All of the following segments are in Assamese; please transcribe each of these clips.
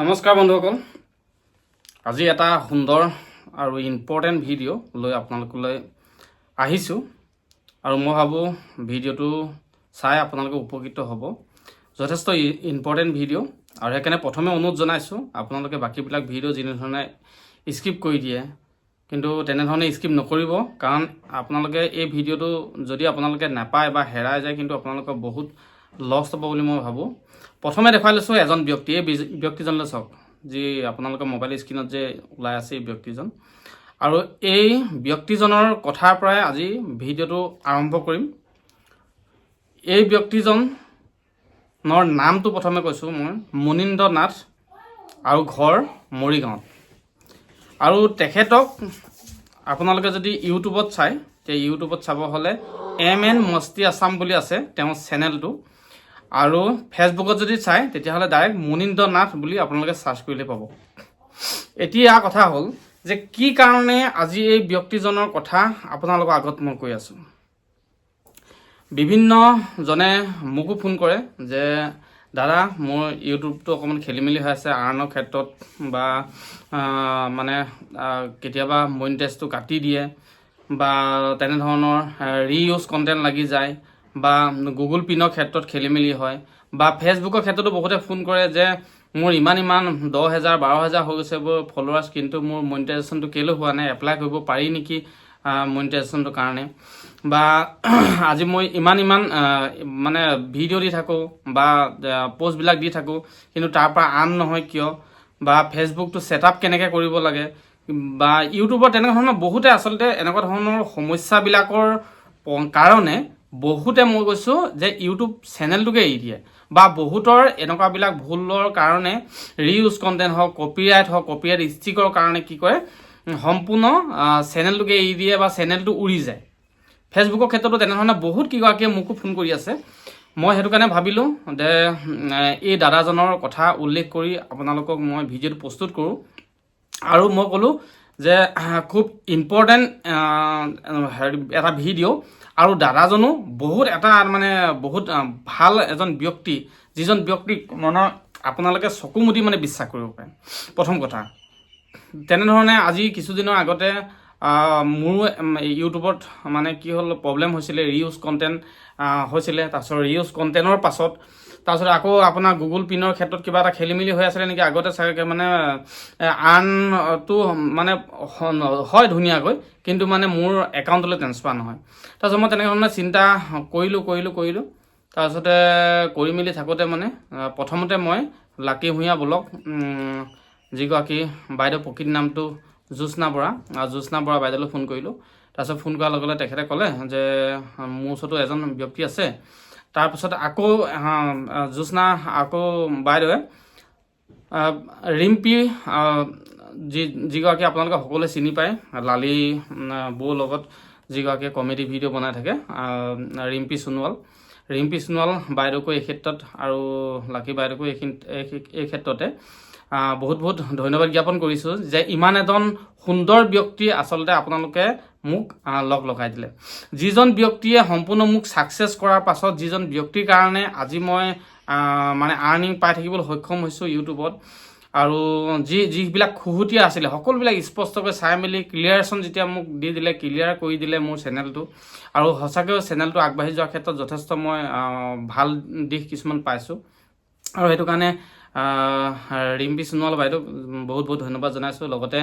নমস্কাৰ বন্ধুসকল, আজি এটা সুন্দৰ আৰু ইম্পৰ্টেণ্ট ভিডিঅ' লৈ আপোনালোকলৈ আহিছোঁ আৰু মই ভাবোঁ ভিডিঅ'টো চাই আপোনালোকে উপকৃত হ'ব। যথেষ্ট ইম্পৰ্টেণ্ট ভিডিঅ' আৰু সেইকাৰণে প্ৰথমে অনুৰোধ জনাইছোঁ আপোনালোকে বাকীবিলাক ভিডিঅ' যেনেধৰণে স্কিপ কৰি দিয়ে কিন্তু তেনেধৰণে স্কিপ নকৰিব, কাৰণ আপোনালোকে এই ভিডিঅ'টো যদি আপোনালোকে নাপায় বা হেৰাই যায় কিন্তু আপোনালোকৰ বহুত লছ হ'ব বুলি মই ভাবোঁ। প্ৰথমে দেখুৱাই লৈছোঁ এজন ব্যক্তি, এই ব্যক্তিজনলৈ চাওক, যি আপোনালোকৰ মোবাইল স্ক্ৰীণত যে ওলাই আছে এই ব্যক্তিজন। আৰু এই ব্যক্তিজনৰ কথাৰ পৰাই আজি ভিডিঅ'টো আৰম্ভ কৰিম। এই ব্যক্তিজনৰ নামটো প্ৰথমে কৈছোঁ মই, মুনীন্দ্ৰ নাথ, আৰু ঘৰ মৰিগাঁৱত। আৰু তেখেতক আপোনালোকে যদি ইউটিউবত চায়, তে ইউটিউবত চাব হ'লে MN মস্তি আছাম বুলি আছে তেওঁৰ চেনেলটো, আৰু ফেচবুকত যদি চায় তেতিয়াহ'লে ডাইৰেক্ট মুনীন্দ্ৰ নাথ বুলি আপোনালোকে চাৰ্চ কৰিলে পাব। এতিয়া কথা হ'ল যে কি কাৰণে আজি এই ব্যক্তিজনৰ কথা আপোনালোকৰ আগত মই কৈ আছোঁ। বিভিন্নজনে মোকো ফোন কৰে যে দাদা মোৰ ইউটিউবটো অকণমান খেলি মেলি হৈ আছে আৰ্ণৰ ক্ষেত্ৰত, বা মানে কেতিয়াবা মনিটাইজটো কাটি দিয়ে বা তেনেধৰণৰ ৰিইউজ কণ্টেণ্ট লাগি যায়, বা গুগল পিনৰ ক্ষেত্ৰত খেলি মেলি হয়, বা ফেচবুকৰ ক্ষেত্ৰতো বহুতে ফোন কৰে যে মোৰ ইমান 10,000 12,000 হৈ গৈছে ফলোৱাৰ্ছ, কিন্তু মোৰ মনিটাইজেশ্যনটো কেলৈ হোৱা নাই, এপ্লাই কৰিব পাৰি নেকি মনিটাইজেশ্যনটোৰ কাৰণে, বা আজি মই ইমান মানে ভিডিঅ' দি থাকোঁ বা পষ্টবিলাক দি থাকোঁ কিন্তু তাৰ পৰা আৰ্ণ নহয় কিয়, বা ফেচবুকটো ছেটআপ কেনেকৈ কৰিব লাগে, বা ইউটিউবত তেনেকুৱা ধৰণৰ বহুতে আচলতে এনেকুৱা ধৰণৰ সমস্যাবিলাকৰ কাৰণে বহুতে মই কৈছোঁ যে ইউটিউব চেনেলটোকে এৰি দিয়ে, বা বহুতৰ এনেকুৱাবিলাক ভুলৰ কাৰণে ৰিইউজ কণ্টেণ্ট হওক, কপিৰাইট ষ্ট্ৰিকৰ কাৰণে কি কৰে সম্পূৰ্ণ চেনেলটোকে এৰি দিয়ে বা চেনেলটো উৰি যায়। ফেচবুকৰ ক্ষেত্ৰতো তেনেধৰণে বহুত কেইগৰাকীয়ে মোকো ফোন কৰি আছে। মই সেইটো কাৰণে ভাবিলোঁ যে এই দাদাজনৰ কথা উল্লেখ কৰি আপোনালোকক মই ভিডিঅ'টো প্ৰস্তুত কৰোঁ। আৰু মই ক'লোঁ যে খুব ইম্পৰ্টেণ্ট এটা ভিডিঅ', আৰু দাদাজনো বহুত বহুত ভাল এজন ব্যক্তি, যিজন ব্যক্তিক আপোনালোকে চকু মুদি বিশ্বাস কৰিব পাৰে। প্ৰথম কথা, তেনেধৰণে আজি কিছুদিনৰ আগতে মোৰো ইউটিউবত কি হ'ল প্ৰব্লেম হৈছিলে, ৰিইউজ কণ্টেণ্ট হৈছিলে। তাৰপিছত ৰিইউজ কণ্টেণ্টৰ পাছত আকৌ আপোনাৰ গুগল পিনৰ ক্ষেত্ৰত কিবা এটা খেলি মেলি হৈ আছিলে নেকি, আগতে চাগে আৰ্ণটো হয় ধুনীয়াকৈ, কিন্তু মোৰ একাউণ্টলৈ ট্ৰেন্সফাৰ নহয়। তাৰপিছত মই তেনেধৰণে চিন্তা কৰিলোঁ। তাৰপিছতে কৰি মেলি থাকোঁতে প্ৰথমতে মই লাকি ভূঞা ব্লগ, যিগৰাকী বাইদেউ প্ৰকৃত নামটো জ্যোৎস্না বৰা বাইদেউলৈ ফোন কৰিলোঁ। তাৰপিছত ফোন কৰাৰ লগে লগে তেখেতে ক'লে যে মোৰ ওচৰতো এজন ব্যক্তি আছে। তাৰপিছত আকৌ জ্যোৎস্না বাইদেৱে ৰিম্পী, যিগৰাকী আপোনালোকে সকলোৱে চিনি পায়, লালি বৌৰ লগত যিগৰাকীয়ে কমেডি ভিডিঅ' বনাই থাকে, ৰিম্পী সোণোৱাল বাইদেউকো এই ক্ষেত্ৰত, আৰু লাকি বাইদেউকো এই ক্ষেত্ৰতে বহুত ধন্যবাদ জ্ঞাপন কৰিছোঁ যে ইমান এজন সুন্দৰ ব্যক্তি আচলতে আপোনালোকে মোক লগ লগাই দিলে। যিজন ব্যক্তিয়ে সম্পূৰ্ণ মোক ছাকচেছ কৰাৰ পাছত, যিজন ব্যক্তিৰ কাৰণে আজি মই আৰ্নিং পাই থাকিবলৈ সক্ষম হৈছোঁ ইউটিউবত, আৰু যিবিলাক খুহুতীয়া আছিলে সকলোবিলাক স্পষ্টকৈ চাই মেলি ক্লিয়াৰেশ্যন যেতিয়া মোক দি দিলে, ক্লিয়াৰ কৰি দিলে মোৰ চেনেলটো, আৰু সঁচাকৈও চেনেলটো আগবাঢ়ি যোৱাৰ ক্ষেত্ৰত যথেষ্ট মই ভাল দিশ কিছুমান পাইছোঁ। আৰু সেইটো কাৰণে ৰিম্পী সোণোৱাল বাইদেউক বহুত ধন্যবাদ জনাইছোঁ। লগতে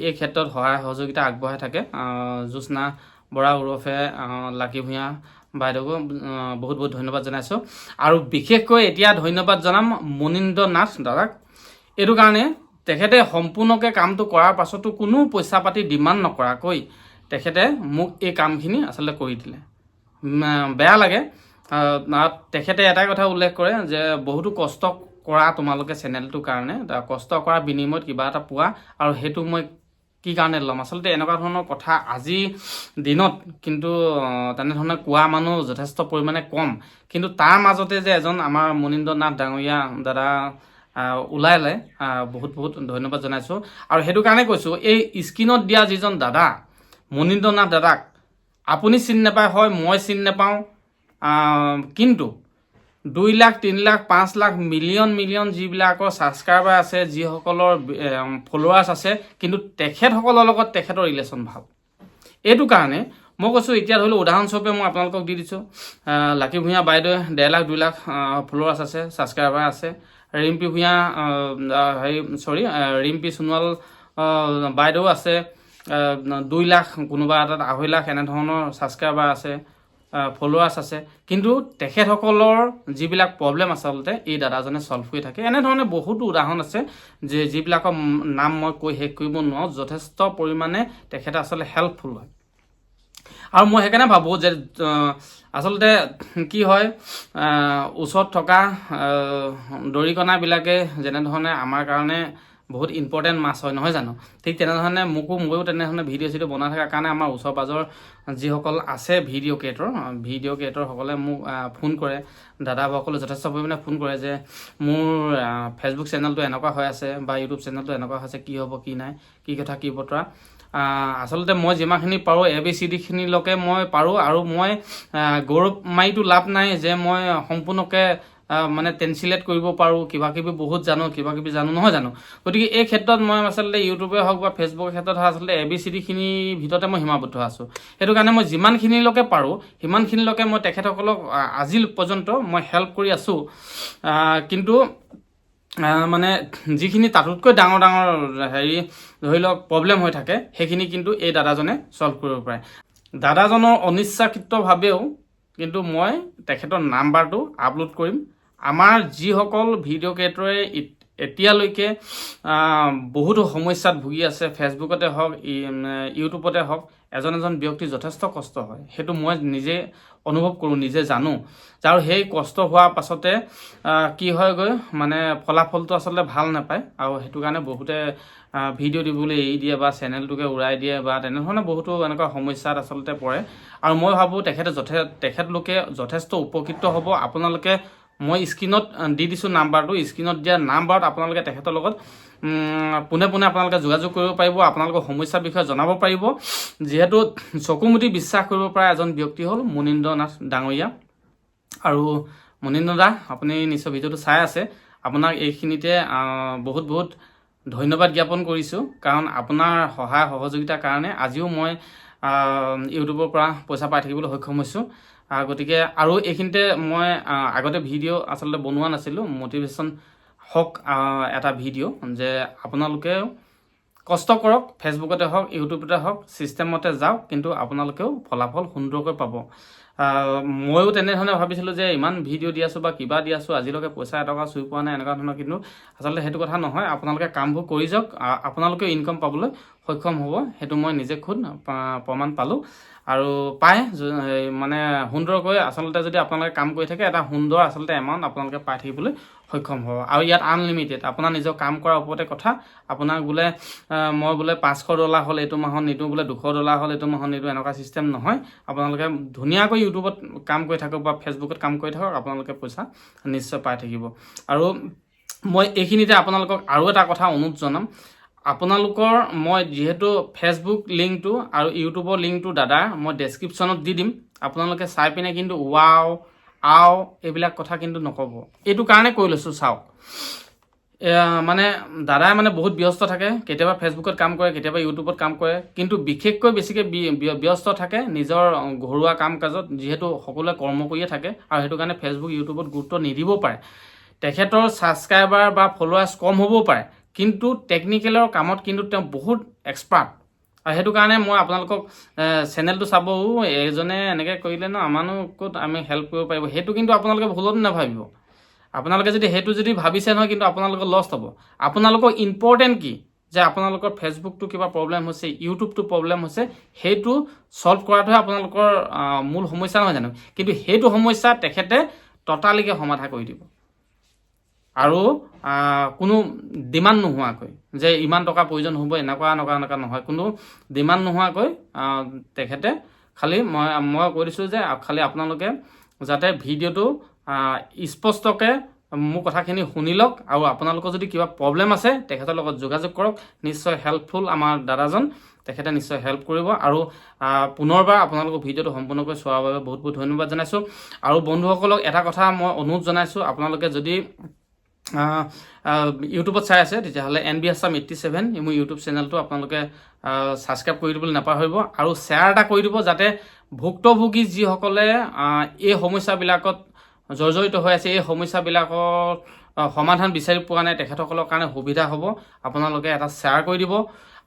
এই ক্ষেত্ৰত সহায় সহযোগিতা আগবঢ়াই থাকে জ্যোৎস্না বৰা ওৰফে লাকি ভূঞা বাইদেউকো বহুত ধন্যবাদ জনাইছোঁ। আৰু বিশেষকৈ এতিয়া ধন্যবাদ জনাম মুনীন্দ্ৰ নাথ দাদাক, এইটো কাৰণে তেখেতে সম্পূৰ্ণকৈ কামটো কৰাৰ পাছতো কোনো পইচা পাতি ডিমাণ্ড নকৰাকৈ তেখেতে মোক এই কামখিনি আচলতে কৰি দিলে। বেয়া লাগে। তেখেতে এটাই কথা উল্লেখ কৰে যে বহুতো কষ্ট কৰা তোমালোকে চেনেলটোৰ কাৰণে, কষ্ট কৰাৰ বিনিময়ত কিবা এটা পোৱা, আৰু সেইটো মই কি কাৰণে ল'ম। আচলতে এনেকুৱা ধৰণৰ কথা আজিৰ দিনত কিন্তু তেনেধৰণে কোৱা মানুহ যথেষ্ট পৰিমাণে কম, কিন্তু তাৰ মাজতে যে এজন আমাৰ মুনীন্দ্ৰ নাথ ডাঙৰীয়া দাদা ওলালে, বহুত ধন্যবাদ জনাইছোঁ। আৰু সেইটো কাৰণে কৈছোঁ, এই স্ক্ৰীণত দিয়া যিজন দাদা মুনীন্দ্ৰ নাথ দাদাক আপুনি চিনি নাপায়, হয় মই চিনি নাপাওঁ, কিন্তু 2 লাখ 3 লাখ 5 লাখ মিলিয়ন যিবিলাকৰ ছাবস্ক্ৰাইবাৰ আছে, যিসকলৰ ফলোৱাৰ্ছ আছে, কিন্তু তেখেতসকলৰ লগত তেখেতৰ ৰিলেশ্যন ভাল। এইটো কাৰণে মই কৈছোঁ, এতিয়া ধৰি লওক উদাহৰণস্বৰূপে মই আপোনালোকক দি দিছোঁ, লাকী ভূঞা বাইদেৱে 1.5 লাখ 2 লাখ ফলোৱাৰ্ছ আছে, ছাবস্ক্ৰাইবাৰ আছে। ৰিম্পী ভূঞা ৰিম্পী সোণোৱাল বাইদেউ আছে 2 লাখ, কোনোবা এটাত 2.5 লাখ এনেধৰণৰ ছাবস্ক্ৰাইবাৰ আছে, ফলোৱাৰ্ছ আছে। কিন্তু তেখেতসকলৰ যিবিলাক প্ৰব্লেম আচলতে এই দাদাজনে ছল্ভ কৰি থাকে। এনেধৰণে বহুতো উদাহৰণ আছে যিবিলাকৰ নাম মই কৈ শেষ কৰিব নোৱাৰোঁ। যথেষ্ট পৰিমাণে তেখেতে আচলতে হেল্পফুল হয়। আৰু মই সেইকাৰণে ভাবোঁ যে আচলতে কি হয়, ওচৰত থকা দৰিকণাবিলাকে যেনেধৰণে আমাৰ কাৰণে বহুত ইম্পৰ্টেণ্ট মাছ হয়, নহয় জানো? ঠিক তেনেধৰণে ময়ো তেনেধৰণে ভিডিঅ' বনাই থকাৰ কাৰণে আমাৰ ওচৰ পাজৰ যিসকল আছে ভিডিঅ' ক্ৰিয়েটৰসকলে মোক ফোন কৰে, দাদাসকলে যথেষ্ট পৰিমাণে ফোন কৰে যে মোৰ ফেচবুক চেনেলটো এনেকুৱা হৈ আছে বা ইউটিউব চেনেলটো এনেকুৱা হৈছে, কি হ'ব কি নাই, কি কথা কি বতৰা। আচলতে মই যিমানখিনি পাৰোঁ ABCDখিনিলৈকে মই পাৰোঁ, আৰু মই গৌৰৱ মাৰিতো লাভ নাই যে মই সম্পূৰ্ণকৈ মানে ট্ৰেন্সলেট কৰিব পাৰোঁ, কিবাকিবি বহুত জানো, কিবাকিবি জানো, নহয় জানো? গতিকে এই ক্ষেত্ৰত মই আচলতে ইউটিউবে হওক বা ফেচবুকৰ ক্ষেত্ৰত আচলতে ABCDখিনিৰ ভিতৰতে মই সীমাবদ্ধ আছোঁ। সেইটো কাৰণে মই যিমানখিনিলৈকে পাৰোঁ সিমানখিনিলৈকে মই তেখেতসকলক আজি পৰ্যন্ত মই হেল্প কৰি আছোঁ। কিন্তু মানে যিখিনি তাতোতকৈ ডাঙৰ ধৰি লওক প্ৰব্লেম হৈ থাকে, সেইখিনি কিন্তু এই দাদাজনে ছল্ভ কৰিব পাৰে। দাদাজনৰ অনিচ্ছাকৃতভাৱেও কিন্তু মই তেখেতৰ নাম্বাৰটো আপলোড কৰিম। আমাৰ যিসকল ভিডিঅ' ক্ৰিয়েটৰে এতিয়ালৈকে বহুতো সমস্যাত ভুগি আছে, ফেচবুকতে হওক ইউটিউবতে হওক, এজন ব্যক্তিৰ যথেষ্ট কষ্ট হয়, সেইটো মই নিজে অনুভৱ কৰোঁ, নিজে জানো। আৰু সেই কষ্ট হোৱাৰ পাছতে কি হয়গৈ, মানে ফলাফলটো আচলতে ভাল নাপায়, আৰু সেইটো কাৰণে বহুতে ভিডিঅ' দিবলৈ এৰি দিয়ে বা চেনেলটোকে উৰাই দিয়ে বা তেনেধৰণে বহুতো এনেকুৱা সমস্যাত আচলতে পৰে। আৰু মই ভাবোঁ তেখেতলোকে যথেষ্ট উপকৃত হ'ব। আপোনালোকে মই স্ক্ৰীণত দি দিছোঁ নাম্বাৰটো, স্ক্ৰীণত দিয়া নাম্বাৰত আপোনালোকে তেখেতৰ লগত পোনে আপোনালোকে যোগাযোগ কৰিব পাৰিব, আপোনালোকৰ সমস্যাৰ বিষয়ে জনাব পাৰিব। যিহেতু চকুমুটি বিশ্বাস কৰিব পৰা এজন ব্যক্তি হ'ল মুনীন্দ্ৰ নাথ ডাঙৰীয়া। আৰু মুনীন্দ্ৰ দা, আপুনি নিশ্চয় ভিডিঅ'টো চাই আছে, আপোনাক এইখিনিতে বহুত ধন্যবাদ জ্ঞাপন কৰিছোঁ, কাৰণ আপোনাৰ সহায় সহযোগিতাৰ কাৰণে আজিও মই ইউটিউবৰ পৰা পইচা পাই থাকিবলৈ সক্ষম হৈছোঁ। গতিকে আৰু এইখিনিতে মই আগতে ভিডিঅ' আচলতে বনোৱা নাছিলোঁ, মটিভেশ্যন হওক এটা ভিডিঅ' যে আপোনালোকেও কষ্ট কৰক, ফেচবুকতে হওক ইউটিউবতে হওক, ছিষ্টেমতে যাওক, কিন্তু আপোনালোকেও ফলাফল সুন্দৰকৈ পাব। ময়ো তেনেধৰণে ভাবিছিলোঁ যে ইমান ভিডিঅ' দি আছোঁ বা কিবা দি আছোঁ, আজিলৈকে পইচা এটকা চুই পোৱা নাই, এনেকুৱা ধৰণৰ। কিন্তু আচলতে সেইটো কথা নহয়, আপোনালোকে কামবোৰ কৰি যাওক, আপোনালোকেও ইনকাম পাবলৈ সক্ষম হ'ব। সেইটো মই নিজে খুদ প্ৰমাণ পালোঁ। আৰু মানে সুন্দৰকৈ আচলতে যদি আপোনালোকে কাম কৰি থাকে, এটা সুন্দৰ আচলতে এমাউণ্ট আপোনালোকে পাই থাকিবলৈ সক্ষম হ'ব। আৰু ইয়াত আনলিমিটেড, আপোনাৰ নিজৰ কাম কৰাৰ ওপৰতে কথা। আপোনাক বোলে মই বোলে $500 হ'ল এইটো মাহত নিদিওঁ, বোলে $200 হ'ল এইটো মাহত নিদিওঁ, এনেকুৱা ছিষ্টেম নহয়। আপোনালোকে ধুনীয়াকৈ ইউটিউবত কাম কৰি থাকক বা ফেচবুকত কাম কৰি থাকক, আপোনালোকে পইচা নিশ্চয় পাই থাকিব। আৰু মই এইখিনিতে আপোনালোকক আৰু এটা কথা অনুৰোধ জনাম, আপোনালোকৰ মই যিহেতু ফেচবুক লিংকটো আৰু ইউটিউবৰ লিংকটো দাদা মই ডেছক্ৰিপশ্যনত দি দিম, আপোনালোকে চাই পিনে কিন্তু ৱাও এইবিলাক কথা কিন্তু নক'ব। এইটো কাৰণে কৈ লৈছোঁ, চাওক, মানে দাদাই মানে বহুত ব্যস্ত থাকে, কেতিয়াবা ফেচবুকত কাম কৰে, কেতিয়াবা ইউটিউবত কাম কৰে, কিন্তু বিশেষকৈ বেছিকৈ ব্যস্ত থাকে নিজৰ ঘৰুৱা কাম কাজত, যিহেতু সকলোৱে কৰ্ম কৰিয়ে থাকে, আৰু সেইটো কাৰণে ফেচবুক ইউটিউবত গুৰুত্ব নিদিবও পাৰে। তেখেতৰ ছাবস্ক্ৰাইবাৰ বা ফলোৱাৰ্ছ কম হ'বও পাৰে, কিন্তু টেকনিকেলৰ কামত কিন্তু তেওঁ বহুত এক্সপাৰ্ট। আৰু সেইটো কাৰণে মই আপোনালোকক চেনেলটো চাব, এজনে এনেকৈ কৰিলে ন, আমাৰনো ক'ত আমি হেল্প কৰিব পাৰিব, সেইটো কিন্তু আপোনালোকে ভুলতো নাভাবিব। আপোনালোকে যদি ভাবিছে নহয়, কিন্তু আপোনালোকৰ লষ্ট হ'ব। আপোনালোকৰ ইম্পৰ্টেণ্ট কি যে আপোনালোকৰ ফেচবুকটো কিবা প্ৰব্লেম হৈছে, ইউটিউবটো প্ৰব্লেম হৈছে, সেইটো ছল্ভ কৰাটোহে আপোনালোকৰ মূল সমস্যা, নহয় জানো? কিন্তু সেইটো সমস্যা তেখেতে ট'টালিকৈ সমাধা কৰি দিব, আৰু কোনো ডিমাণ্ড নোহোৱাকৈ যে ইমান টকা প্ৰয়োজন হ'ব, এনেকুৱা নহয়। কোনো ডিমাণ্ড নোহোৱাকৈ তেখেতে খালি মই কৈ দিছোঁ যে খালি আপোনালোকে যাতে ভিডিঅ'টো স্পষ্টকৈ মোৰ কথাখিনি শুনি লওক আৰু আপোনালোকৰ যদি কিবা প্ৰব্লেম আছে তেখেতৰ লগত যোগাযোগ কৰক নিশ্চয় হেল্পফুল আমাৰ দাদাজন তেখেতে নিশ্চয় হেল্প কৰিব আৰু পুনৰবাৰ আপোনালোকৰ ভিডিঅ'টো সম্পূৰ্ণকৈ চোৱাৰ বাবে বহুত বহুত ধন্যবাদ জনাইছোঁ আৰু বন্ধুসকলক এটা কথা মই অনুৰোধ জনাইছোঁ আপোনালোকে যদি ইউটিউবত চাই আছে তেতিয়াহ'লে NB Assam 87 মোৰ ইউটিউব চেনেলটো আপোনালোকে ছাবস্ক্ৰাইব কৰি দিবলৈ নাপাহৰিব আৰু শ্বেয়াৰ এটা কৰি দিব যাতে ভুক্তভোগী যিসকলে এই সমস্যাবিলাকত জৰ্জৰিত হৈ আছে এই সমস্যাবিলাকৰ সমাধান বিচাৰি পোৱা নাই তেখেতসকলৰ কাৰণে সুবিধা হ'ব আপোনালোকে এটা শ্বেয়াৰ কৰি দিব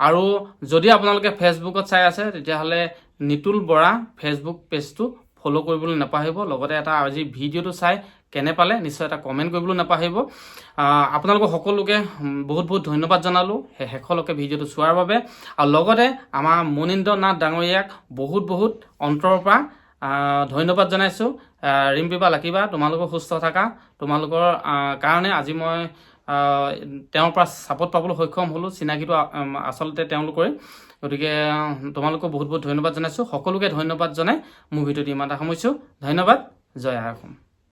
আৰু যদি আপোনালোকে ফেচবুকত চাই আছে তেতিয়াহ'লে নিতুল বৰা ফেচবুক পেজটো ফ'ল' কৰিবলৈ নাপাহৰিব লগতে এটা আজি ভিডিঅ'টো চাই কেনে পালে নিশ্চয় এটা কমেণ্ট কৰিবলৈ নাপাহৰিব আপোনালোকক সকলোকে বহুত বহুত ধন্যবাদ জনালোঁ শেষলৈকে ভিডিঅ'টো চোৱাৰ বাবে আৰু লগতে আমাৰ মনীন্দ্ৰ নাথ ডাঙৰীয়াক বহুত বহুত অন্তৰৰ পৰা ধন্যবাদ জনাইছোঁ ৰিম্পী বা লাকিবা তোমালোকৰ সুস্থ থাকা তোমালোকৰ কাৰণে আজি মই তেওঁৰ পৰা ছাপোৰ্ট পাবলৈ সক্ষম হ'লোঁ চিনাকিটো আচলতে তেওঁলোকৰে গতিকে তোমালোকক বহুত বহুত ধন্যবাদ জনাইছোঁ সকলোকে ধন্যবাদ জনাই মোৰ ভিডিঅ'টো ইমান এটা সামৰিছোঁ ধন্যবাদ জয় আই অসম